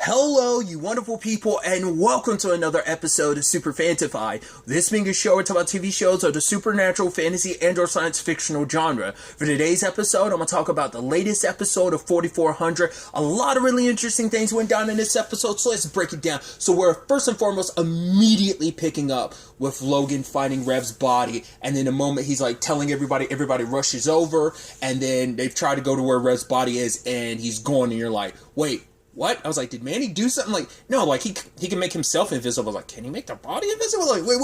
Hello, you wonderful people, and welcome to another episode of Super-Fanta-Fi. This being a show where we talk about TV shows of the supernatural, fantasy, and/or science fictional genre. For today's episode, I'm going to talk about the latest episode of 4400. A lot of really interesting things went down in this episode, so let's break it down. So we're first and foremost immediately picking up with Logan finding Rev's body, and then the moment he's like telling everybody rushes over, and then they try to go to where Rev's body is, and he's gone, and you're like, wait, what? I was like, did Manny do something? Like, no, like, he can make himself invisible. I was like, can he make the body invisible? Like, wait,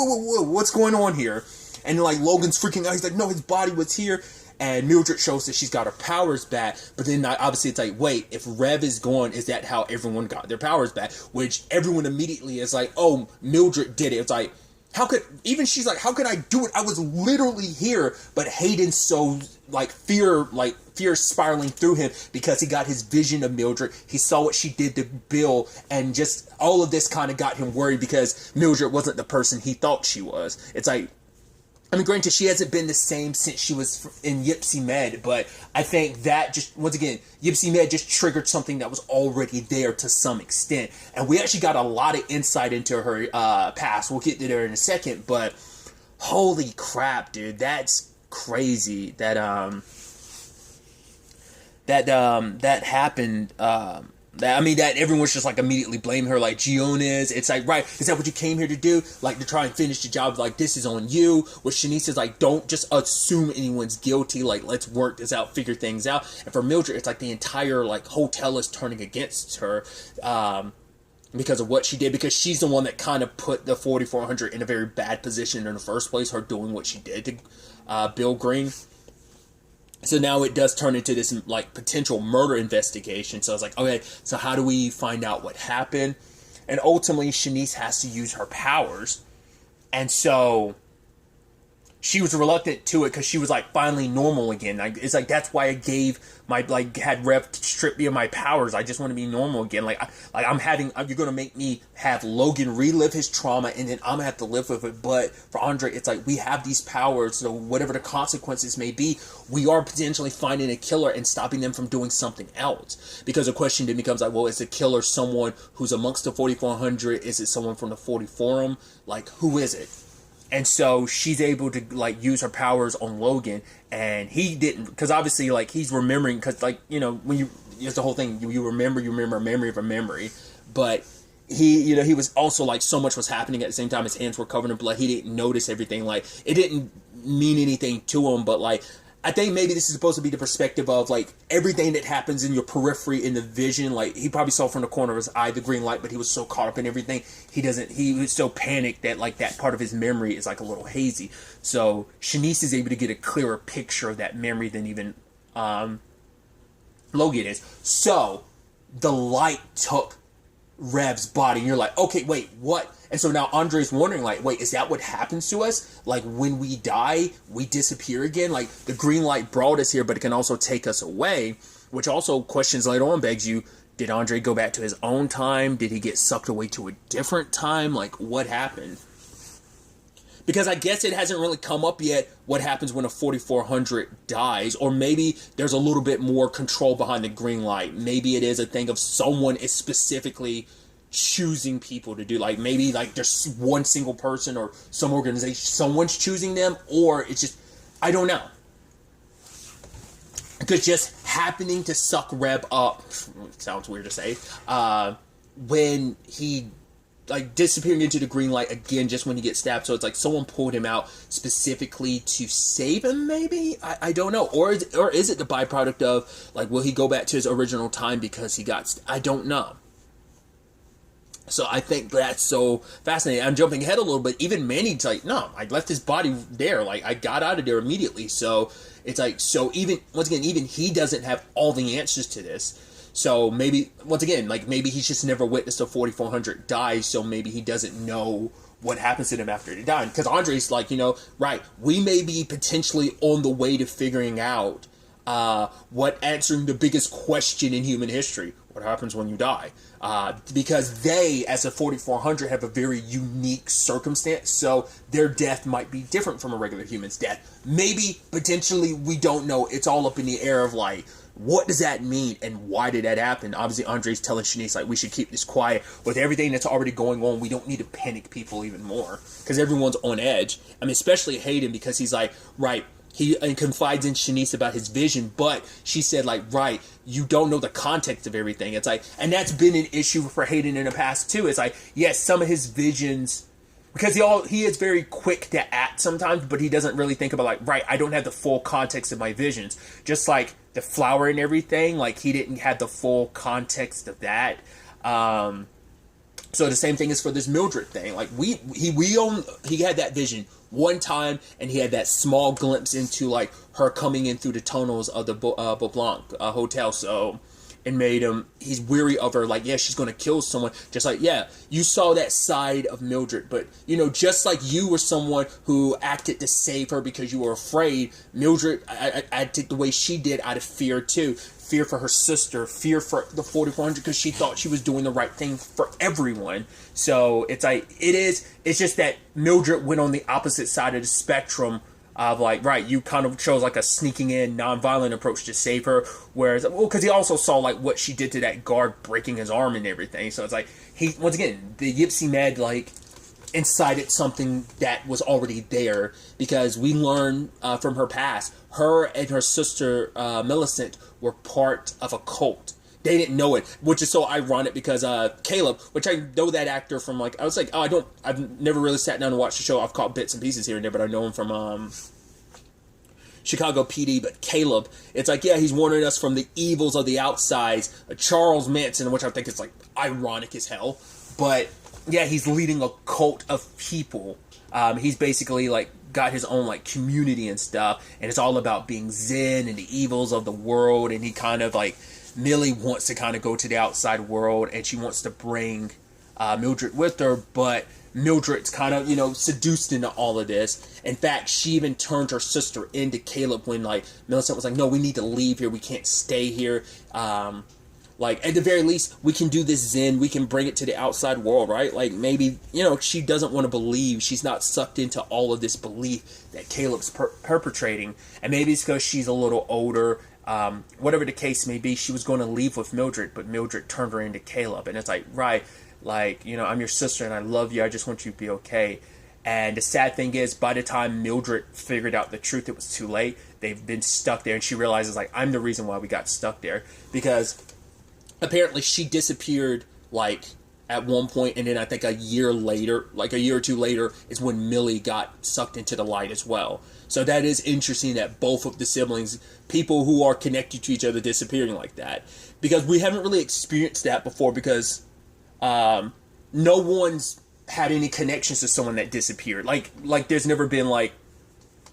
what's going on here? And, like, Logan's freaking out. He's like, no, his body was here. And Mildred shows that she's got her powers back. But then, obviously, it's like, wait, if Rev is gone, is that how everyone got their powers back? Which everyone immediately is like, oh, Mildred did it. It's like, she's like, how could I do it? I was literally here. But Hayden's so, fear spiraling through him because he got his vision of Mildred. He saw what she did to Bill, and just all of this kind of got him worried because Mildred wasn't the person he thought she was. It's like, I mean, granted, she hasn't been the same since she was in Yipsy Med, but I think that just, once again, Yipsy Med just triggered something that was already there to some extent. And we actually got a lot of insight into her past. We'll get to there in a second, but holy crap, dude, that's crazy that happened. That everyone's just like immediately blaming her, like Giona's. It's like, right, is that what you came here to do? Like, to try and finish the job? Like, this is on you. Which Shanice is like, don't just assume anyone's guilty. Like, let's work this out, figure things out. And for Mildred, it's like the entire hotel is turning against her because of what she did. Because she's the one that kind of put the 4400 in a very bad position in the first place. Her doing what she did to Bill Green. So now it does turn into this, potential murder investigation. So it's like, okay, so how do we find out what happened? And ultimately, Shanice has to use her powers. And so she was reluctant to it because she was, finally normal again. It's like, that's why I gave had Rev strip me of my powers. I just want to be normal again. You're going to make me have Logan relive his trauma, and then I'm going to have to live with it. But for Andre, it's like, we have these powers, so whatever the consequences may be, we are potentially finding a killer and stopping them from doing something else. Because the question then becomes well, is the killer someone who's amongst the 4400? Is it someone from the 40 Forum? Who is it? And so she's able to, use her powers on Logan, and he didn't, because obviously, he's remembering, because, when you, it's the whole thing, you remember a memory of a memory, but he, he was also, so much was happening at the same time. His hands were covered in blood. He didn't notice everything. It didn't mean anything to him, but, I think maybe this is supposed to be the perspective of, everything that happens in your periphery, in the vision. He probably saw from the corner of his eye the green light, but he was so caught up in everything, he was so panicked that, that part of his memory is, a little hazy. So Shanice is able to get a clearer picture of that memory than even Logan is. So the light took Rev's body, and you're like, okay, wait, what? And so now Andre's wondering, wait, is that what happens to us? When we die, we disappear again? The green light brought us here, but it can also take us away, which also questions later on begs you, did Andre go back to his own time? Did he get sucked away to a different time? What happened? Because I guess it hasn't really come up yet what happens when a 4400 dies. Or maybe there's a little bit more control behind the green light. Maybe it is a thing of someone is specifically choosing people to do. Maybe there's one single person or some organization, someone's choosing them. Or it's just, I don't know. Because just happening to suck Rev up, sounds weird to say, when he disappearing into the green light again just when he gets stabbed. So it's someone pulled him out specifically to save him, maybe? I don't know. Or is it the byproduct of, will he go back to his original time because he got... I don't know. So I think that's so fascinating. I'm jumping ahead a little bit. Even Manny's no, I left his body there. I got out of there immediately. So it's so even, once again, even he doesn't have all the answers to this. So maybe, once again, maybe he's just never witnessed a 4400 die, so maybe he doesn't know what happens to them after they die. Because Andre's right, we may be potentially on the way to figuring out answering the biggest question in human history. What happens when you die? Because they, as a 4400, have a very unique circumstance, so their death might be different from a regular human's death. Maybe, potentially, we don't know. It's all up in the air of, what does that mean, and why did that happen? Obviously, Andre's telling Shanice, like, we should keep this quiet. With everything that's already going on, we don't need to panic people even more, because everyone's on edge. I mean, especially Hayden, because he's like, right, he confides in Shanice about his vision, but she said, like, right, you don't know the context of everything. It's like, and that's been an issue for Hayden in the past, too. It's like, yes, some of his visions, because he is very quick to act sometimes, but he doesn't really think about, like, right, I don't have the full context of my visions. Just like the flower and everything, like, he didn't have the full context of that. So the same thing is for this Mildred thing. Like, he had that vision one time, and he had that small glimpse into, like, her coming in through the tunnels of the Beaublanc hotel. So it made he's weary of her, like, yeah, she's going to kill someone. Just like, yeah, you saw that side of Mildred, but, you know, just like you were someone who acted to save her because you were afraid, Mildred acted the way she did out of fear, too. Fear for her sister, fear for the 4400, because she thought she was doing the right thing for everyone. So it's like, it's just that Mildred went on the opposite side of the spectrum of, like, right, you kind of chose, like, a sneaking in, non-violent approach to save her, whereas, well, because he also saw, like, what she did to that guard, breaking his arm and everything. So it's like, once again, the Yipsy Med, like, incited something that was already there, because we learn from her past, her and her sister Millicent were part of a cult. They didn't know it, which is so ironic, because Caleb, which I know that actor from, like, I was like, oh, I've never really sat down and watched the show. I've caught bits and pieces here and there, but I know him from Chicago PD. But Caleb, it's like, yeah, he's warning us from the evils of the outsides. Charles Manson, which I think is, like, ironic as hell, but yeah, he's leading a cult of people. He's basically, like, got his own, like, community and stuff, and it's all about being zen and the evils of the world, and he kind of, like, Millie wants to kind of go to the outside world, and she wants to bring Mildred with her, but Mildred's kind of, you know, seduced into all of this. In fact, she even turned her sister into Caleb when, like, Millicent was like, no, we need to leave here, we can't stay here. Like, at the very least, we can do this zen, we can bring it to the outside world, right? Like, maybe, you know, she doesn't want to believe, she's not sucked into all of this belief that Caleb's perpetrating, and maybe it's because she's a little older, whatever the case may be. She was going to leave with Mildred, but Mildred turned her into Caleb, and it's like, right, like, you know, I'm your sister, and I love you, I just want you to be okay. And the sad thing is, by the time Mildred figured out the truth, it was too late. They've been stuck there, and she realizes, like, I'm the reason why we got stuck there, because apparently she disappeared, like, at one point, and then I think a year later, like a year or two later, is when Millie got sucked into the light as well. So that is interesting that both of the siblings, people who are connected to each other, disappearing like that. Because we haven't really experienced that before, because no one's had any connections to someone that disappeared. Like there's never been like,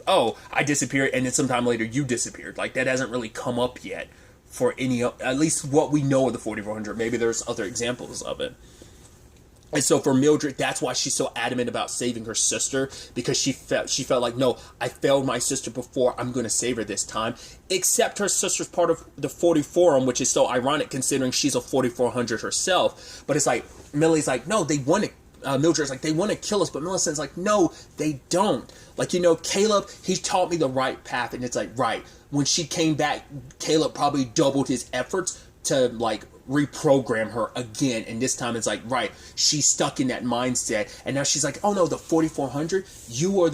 oh, I disappeared, and then sometime later you disappeared. Like, that hasn't really come up yet for any, at least what we know of the 4400. Maybe there's other examples of it. And so for Mildred, that's why she's so adamant about saving her sister, because she felt like, no, I failed my sister before, I'm going to save her this time. Except her sister's part of the 44, which is so ironic considering she's a 4400 herself. But it's like, Millie's like, no, they want to, Mildred's like, they want to kill us, but Millicent's like, no, they don't. Like, you know, Caleb, he taught me the right path, and it's like, right, when she came back, Caleb probably doubled his efforts to, like, reprogram her again, and this time it's like, right, she's stuck in that mindset, and now she's like, oh no, the 4400, you're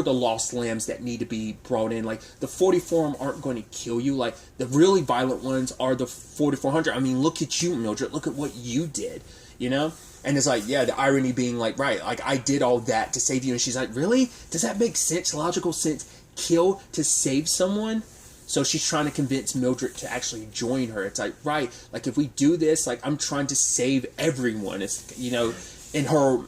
the lost lambs that need to be brought in. Like, the 44 aren't going to kill you, like, the really violent ones are the 4400. I mean, look at you, Mildred, look at what you did, you know? And it's like, yeah, the irony being like, right, like, I did all that to save you, and she's like, really? Does that make sense, logical sense? Kill to save someone? So she's trying to convince Mildred to actually join her. It's like, right, like, if we do this, like, I'm trying to save everyone. It's, you know, in her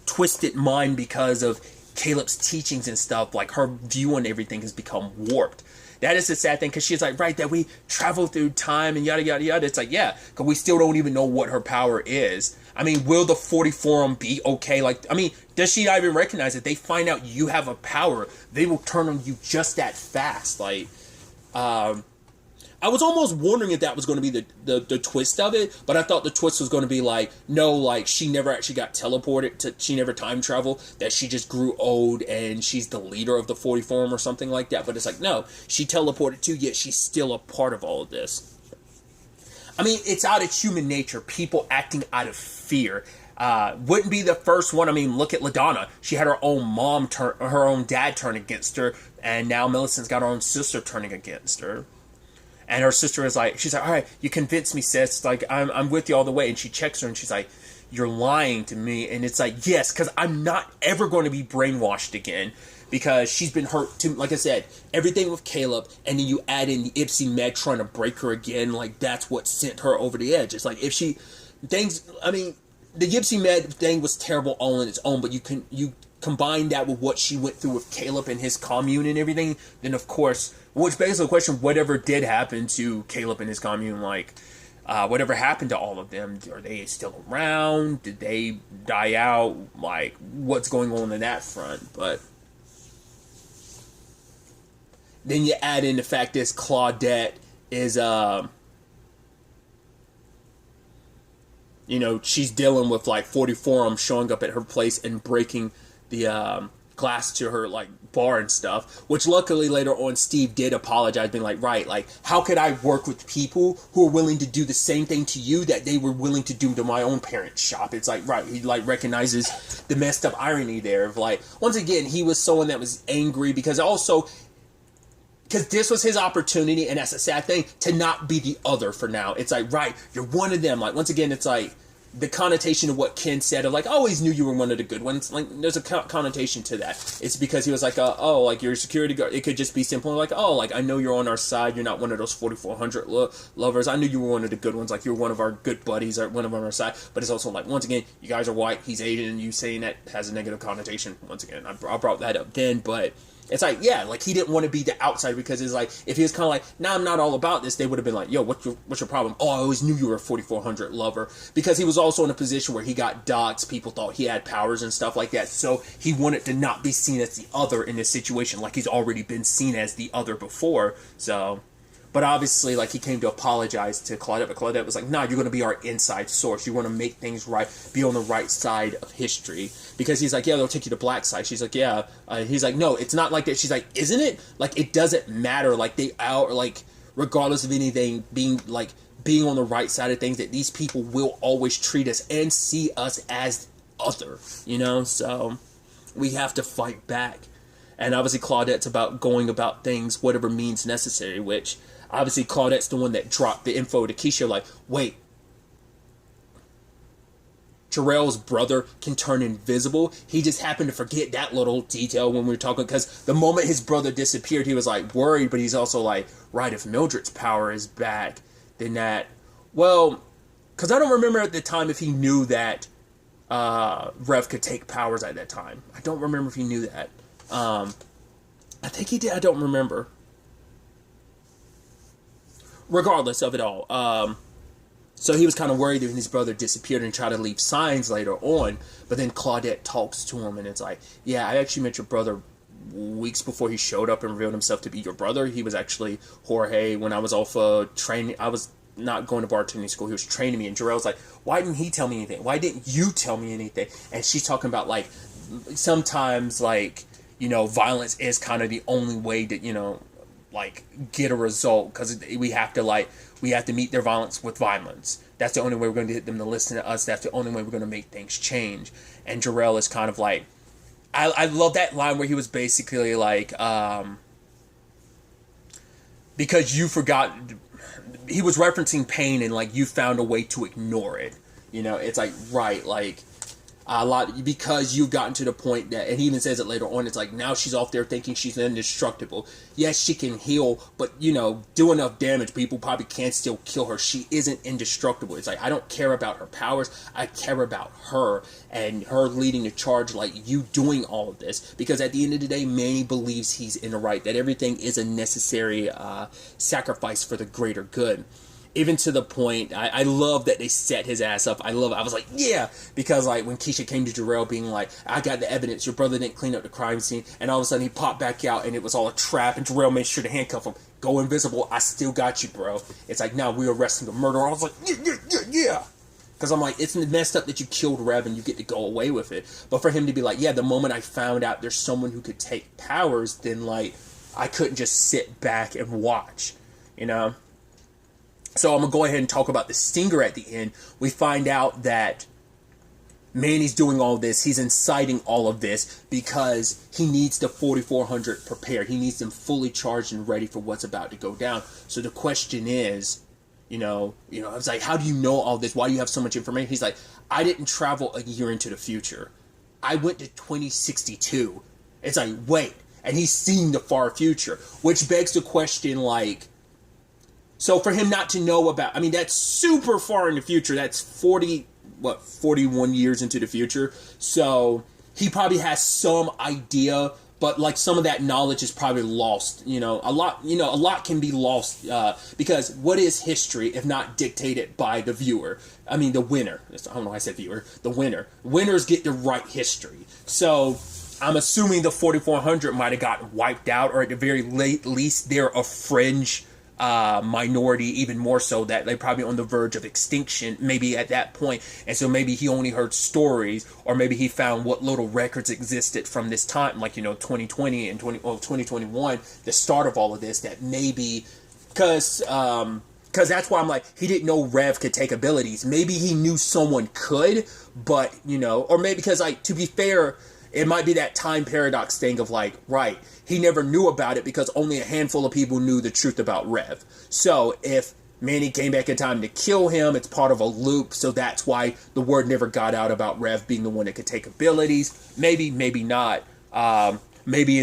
twisted mind because of Caleb's teachings and stuff, like, her view on everything has become warped. That is the sad thing, because she's like, right, that we travel through time and yada, yada, yada. It's like, yeah, because we still don't even know what her power is. I mean, will the 44 be okay? Like, I mean, does she not even recognize it? They find out you have a power, they will turn on you just that fast. Like, I was almost wondering if that was going to be the twist of it, but I thought the twist was going to be like, no, like she never actually got teleported, she never time traveled, that she just grew old and she's the leader of the 40 form or something like that. But it's like, no, she teleported too, yet she's still a part of all of this. I mean, it's out of human nature, people acting out of fear. Wouldn't be the first one. I mean, look at LaDonna. She had her own dad turn against her, and now Millicent's got her own sister turning against her. And her sister is like, she's like, all right, you convinced me, sis. Like, I'm with you all the way. And she checks her and she's like, you're lying to me. And it's like, yes, because I'm not ever going to be brainwashed again. Because she's been hurt too. Like I said, everything with Caleb, and then you add in the Ipsy Med trying to break her again. Like, that's what sent her over the edge. It's like, if she, I mean, the Ipsy Med thing was terrible all on its own, but you combine that with what she went through with Caleb and his commune and everything, then of course, which begs the question, whatever did happen to Caleb and his commune, like, whatever happened to all of them, are they still around? Did they die out? Like, what's going on that front? But then you add in the fact that Claudette is, you know, she's dealing with, like, 44 showing up at her place and breaking the glass to her, like, bar and stuff, which luckily later on Steve did apologize, being like, right, like, how could I work with people who are willing to do the same thing to you that they were willing to do to my own parents' shop? It's like, right, he, like, recognizes the messed up irony there of, like, once again, he was someone that was angry because this was his opportunity, and that's a sad thing, to not be the other for now. It's like, right, you're one of them. Like, once again, it's like the connotation of what Ken said of, like, I always knew you were one of the good ones. Like, there's a connotation to that. It's because he was like, oh, like, you're a security guard. It could just be simple, like, oh, like, I know you're on our side. You're not one of those 4400 lovers. I knew you were one of the good ones. Like, you're one of our good buddies, or one of them on our side. But it's also like, once again, you guys are white. He's Asian, and you saying that has a negative connotation. Once again, I brought that up then, but it's like, yeah, like, he didn't want to be the outsider, because it's like, if he was kind of like, nah, I'm not all about this, they would have been like, yo, what's your problem? Oh, I always knew you were a 4400 lover, because he was also in a position where he got doxxed, people thought he had powers and stuff like that, so he wanted to not be seen as the other in this situation, like he's already been seen as the other before, so. But obviously, like, he came to apologize to Claudette, but Claudette was like, nah, you're going to be our inside source. You want to make things right, be on the right side of history. Because he's like, yeah, they'll take you to black side. She's like, yeah. He's like, no, it's not like that. She's like, isn't it? Like, it doesn't matter. Like, they are, like, regardless of anything, being on the right side of things, that these people will always treat us and see us as other, you know? So, we have to fight back. And obviously, Claudette's about going about things, whatever means necessary, which, obviously, Claudette's the one that dropped the info to Keisha, like, wait, Jarrell's brother can turn invisible? He just happened to forget that little detail when we were talking, because the moment his brother disappeared, he was, like, worried, but he's also like, right, if Mildred's power is back, then that, well, because I don't remember at the time if he knew that Rev could take powers at that time. I don't remember if he knew that. I think he did, I don't remember. Regardless of it all, so he was kind of worried that his brother disappeared and tried to leave signs later on, but then Claudette talks to him, and it's like, yeah, I actually met your brother weeks before he showed up and revealed himself to be your brother. He was actually Jorge when I was off training. I was not going to bartending school. He was training me, and Jarrell's like, why didn't he tell me anything? Why didn't you tell me anything? And she's talking about, like, sometimes, like, you know, violence is kind of the only way to, you know, like, get a result, because we have to meet their violence with violence. That's the only way we're going to get them to listen to us. That's the only way we're going to make things change. And Jarrell is kind of like, I love that line where he was basically like, because you forgot, he was referencing pain, and, like, you found a way to ignore it. You know, it's like, right, like, a lot, because you've gotten to the point that, and he even says it later on, it's like, now she's off there thinking she's indestructible. Yes, she can heal, but, you know, do enough damage, people probably can't still kill her. She isn't indestructible. It's like, I don't care about her powers, I care about her, and her leading the charge, like, you doing all of this, because at the end of the day, Manny believes he's in the right, that everything is a necessary sacrifice for the greater good. even to the point, I love that they set his ass up. I was like, yeah, because like when Keisha came to Jarrell being like, I got the evidence, your brother didn't clean up the crime scene, and all of a sudden he popped back out and it was all a trap, and Jarrell made sure to handcuff him. Go invisible, I still got you, bro. It's like, now we're arresting the murderer. I was like, yeah. Because I'm like, it's messed up that you killed Rev and you get to go away with it. But for him to be like, yeah, the moment I found out there's someone who could take powers, then like, I couldn't just sit back and watch, you know? So I'm going to go ahead and talk about the stinger at the end. We find out that Manny's doing all this. He's inciting all of this because he needs the 4400 prepared. He needs them fully charged and ready for what's about to go down. So the question is, I was like, how do you know all this? Why do you have so much information? He's like, I didn't travel a year into the future. I went to 2062. It's like, wait. And he's seeing the far future, which begs the question, like, so for him not to know about, I mean, that's super far in the future. That's 41 years into the future. So he probably has some idea, but like some of that knowledge is probably lost. A lot can be lost because what is history if not dictated by the viewer? I mean, the winner. I don't know why I said viewer. The winner. Winners get to write history. So I'm assuming the 4400 might have gotten wiped out, or at the very least, they're a fringe minority, even more so that they're probably on the verge of extinction, maybe at that point. And so maybe he only heard stories, or maybe he found what little records existed from this time, like 2020 and 2021, the start of all of this. That maybe because that's why I'm like, he didn't know Rev could take abilities. Maybe he knew someone could, but or maybe because, like, to be fair, it might be that time paradox thing of like, right, he never knew about it because only a handful of people knew the truth about Rev. So if Manny came back in time to kill him, it's part of a loop. So that's why the word never got out about Rev being the one that could take abilities. Maybe, maybe not. Maybe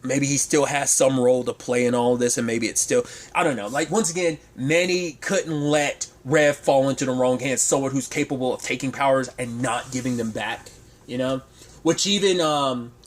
maybe he still has some role to play in all this, and maybe it's still, I don't know. Like, once again, Manny couldn't let Rev fall into the wrong hands. Someone who's capable of taking powers and not giving them back, Which even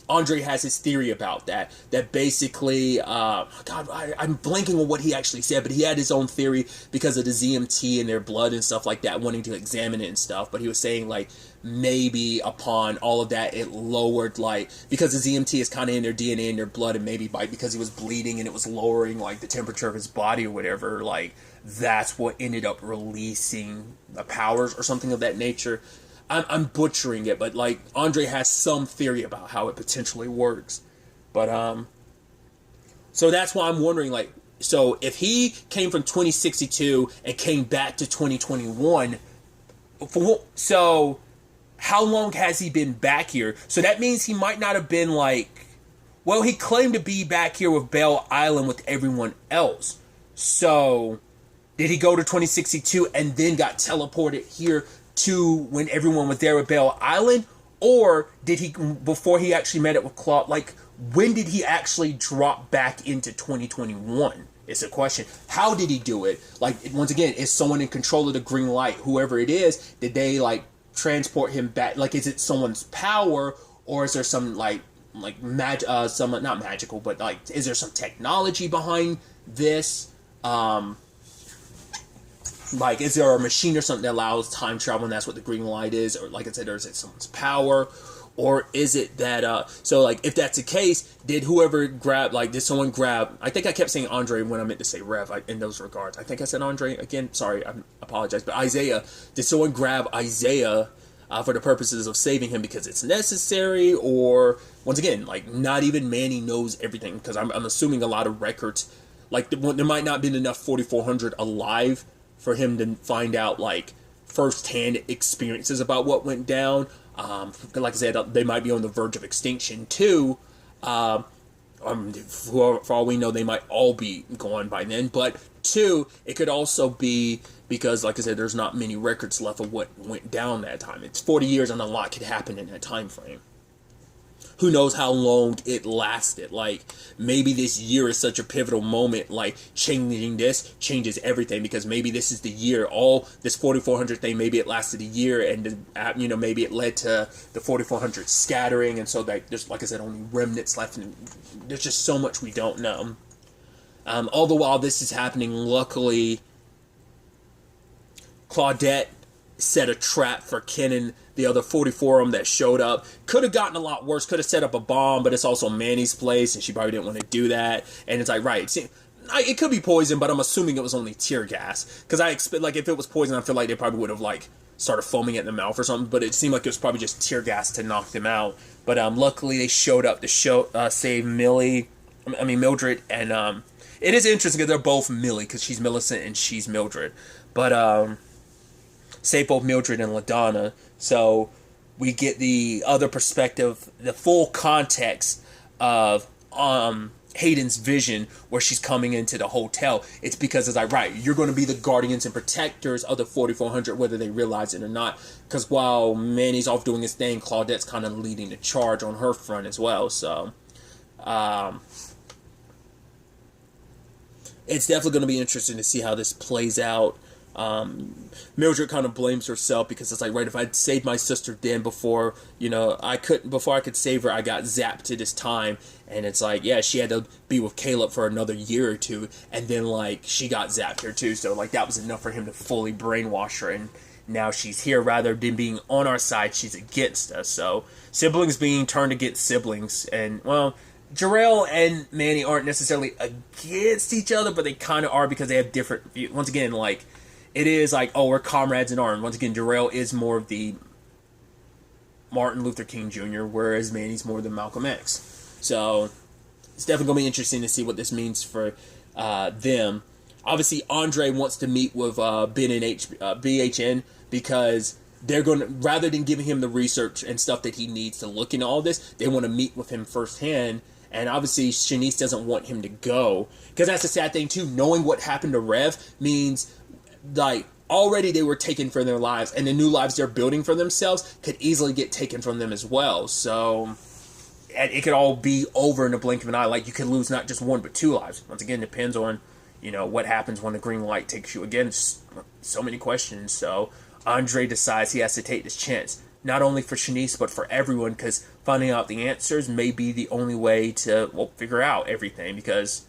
Andre has his theory about that. That basically, I'm blanking on what he actually said, but he had his own theory because of the ZMT and their blood and stuff like that, wanting to examine it and stuff. But he was saying, like, maybe upon all of that, it lowered, like, because the ZMT is kind of in their DNA and their blood, and maybe because he was bleeding and it was lowering, like, the temperature of his body or whatever, like, that's what ended up releasing the powers or something of that nature. I'm butchering it, but like Andre has some theory about how it potentially works. But so that's why I'm wondering, like, so if he came from 2062 and came back to 2021, so how long has he been back here? So that means he might not have been like, well, he claimed to be back here with Bell Island with everyone else. So did he go to 2062 and then got teleported here to when everyone was there with Bell Island? Or did he, before he actually met up with Claude, like, when did he actually drop back into 2021? It's a question. How did he do it? Like, once again, is someone in control of the green light, whoever it is, did they, like, transport him back? Like, is it someone's power, or is there some, not magical, but, like, is there some technology behind this? Like, is there a machine or something that allows time travel, and that's what the green light is? Or, like I said, or is it someone's power? Or is it that, so, like, if that's the case, did someone grab, I think I kept saying Andre when I meant to say Rev, in those regards. I think I said Andre again, sorry, I apologize. But Isaiah, did someone grab Isaiah for the purposes of saving him because it's necessary? Or, once again, like, not even Manny knows everything, because I'm assuming a lot of records, like, there might not have been enough 4400 alive for him to find out, like, first-hand experiences about what went down. Like I said, they might be on the verge of extinction, too. For all we know, they might all be gone by then. But, two, it could also be because, like I said, there's not many records left of what went down that time. It's 40 years, and a lot could happen in that time frame. Who knows how long it lasted? Like, maybe this year is such a pivotal moment, like, changing this changes everything, because maybe this is the year, all this 4400 thing, maybe it lasted a year, and, maybe it led to the 4400 scattering, and so that there's, like I said, only remnants left, and there's just so much we don't know. All the while this is happening, luckily, Claudette set a trap for Ken and the other 44 of them that showed up. Could have gotten a lot worse. Could have set up a bomb, but it's also Manny's place, and she probably didn't want to do that. And it's like, right, it could be poison, but I'm assuming it was only tear gas. Because I expect, like, if it was poison, I feel like they probably would have, like, started foaming it in the mouth or something. But it seemed like it was probably just tear gas to knock them out. But luckily they showed up to save Mildred, and it is interesting because they're both Millie, because she's Millicent and she's Mildred. But save both Mildred and LaDonna, so we get the other perspective, the full context of Hayden's vision where she's coming into the hotel. It's because it's like, right, you're going to be the guardians and protectors of the 4400, whether they realize it or not. Because while Manny's off doing his thing, Claudette's kind of leading the charge on her front as well. So it's definitely going to be interesting to see how this plays out. Mildred kind of blames herself because it's like, right, if I'd saved my sister then before I could save her, I got zapped at this time. And it's like, yeah, she had to be with Caleb for another year or two, and then like she got zapped here too, so like that was enough for him to fully brainwash her, and now she's here. Rather than being on our side, she's against us. So siblings being turned against siblings, and well, Jarrell and Manny aren't necessarily against each other, but they kind of are because they have different views. Once again, like, it is like, oh, we're comrades in arms. Once again, Jarrell is more of the Martin Luther King Jr., whereas Manny's more the Malcolm X. So it's definitely going to be interesting to see what this means for them. Obviously, Andre wants to meet with Ben and BHN because they're going to, rather than giving him the research and stuff that he needs to look into all this, they want to meet with him firsthand. And obviously, Shanice doesn't want him to go, because that's the sad thing too. Knowing what happened to Rev means, like, already they were taken from their lives, and the new lives they're building for themselves could easily get taken from them as well. So, and it could all be over in the blink of an eye. Like, you could lose not just one but two lives. Once again, depends on, what happens when the green light takes you. Again, so many questions. So Andre decides he has to take this chance, not only for Shanice but for everyone, because finding out the answers may be the only way to figure out everything. Because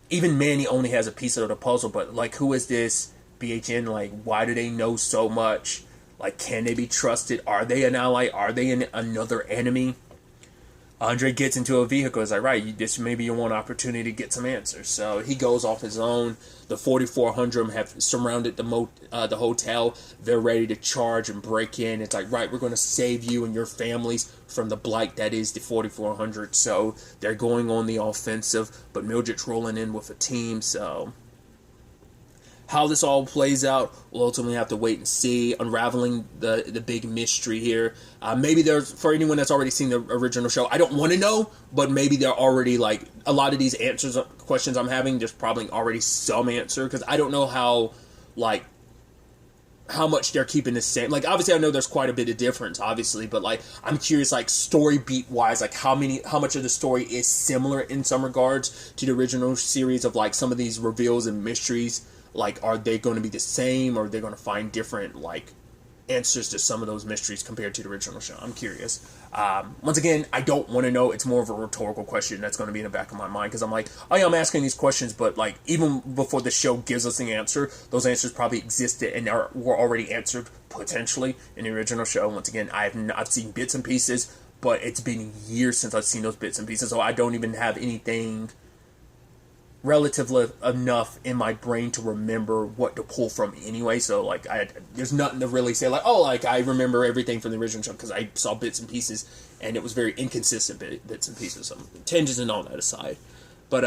even Manny only has a piece of the puzzle, but like, who is this BHN? Like, why do they know so much? Like, can they be trusted? Are they an ally? Are they another enemy? Andre gets into a vehicle. It's like, right, this may be your one opportunity to get some answers. So he goes off his own. The 4400 have surrounded the hotel. They're ready to charge and break in. It's like, right, we're going to save you and your families from the blight that is the 4400. So they're going on the offensive, but Mildred's rolling in with a team. So how this all plays out, we'll ultimately have to wait and see. Unraveling the big mystery here. Maybe there's, for anyone that's already seen the original show, I don't want to know, but maybe they're already, like, a lot of these questions I'm having, there's probably already some answer, because I don't know how much they're keeping the same. Like, obviously I know there's quite a bit of difference, obviously, but like, I'm curious, like, story beat wise, like how much of the story is similar in some regards to the original series, of like some of these reveals and mysteries. Like, are they going to be the same, or are they going to find different, like, answers to some of those mysteries compared to the original show? I'm curious. Once again, I don't want to know. It's more of a rhetorical question that's going to be in the back of my mind, because I'm like, oh yeah, I'm asking these questions, but like, even before the show gives us the answer, those answers probably existed and were already answered potentially in the original show. Once again, I've seen bits and pieces, but it's been years since I've seen those bits and pieces, so I don't even have anything relatively enough in my brain to remember what to pull from anyway. So like, there's nothing to really say like, oh, like, I remember everything from the original show, because I saw bits and pieces and it was very inconsistent bits and pieces. So tangents and all that aside, but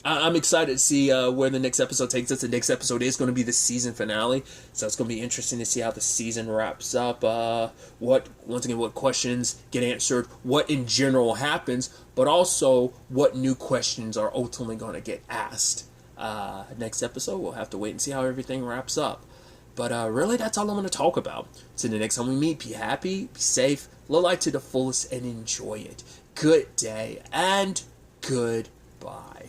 I'm excited to see where the next episode takes us. The next episode is going to be the season finale, so it's going to be interesting to see how the season wraps up. What questions get answered, what in general happens, but also what new questions are ultimately going to get asked. Next episode, we'll have to wait and see how everything wraps up. But really, that's all I'm going to talk about. So the next time we meet, be happy, be safe, live life to the fullest, and enjoy it. Good day, and goodbye.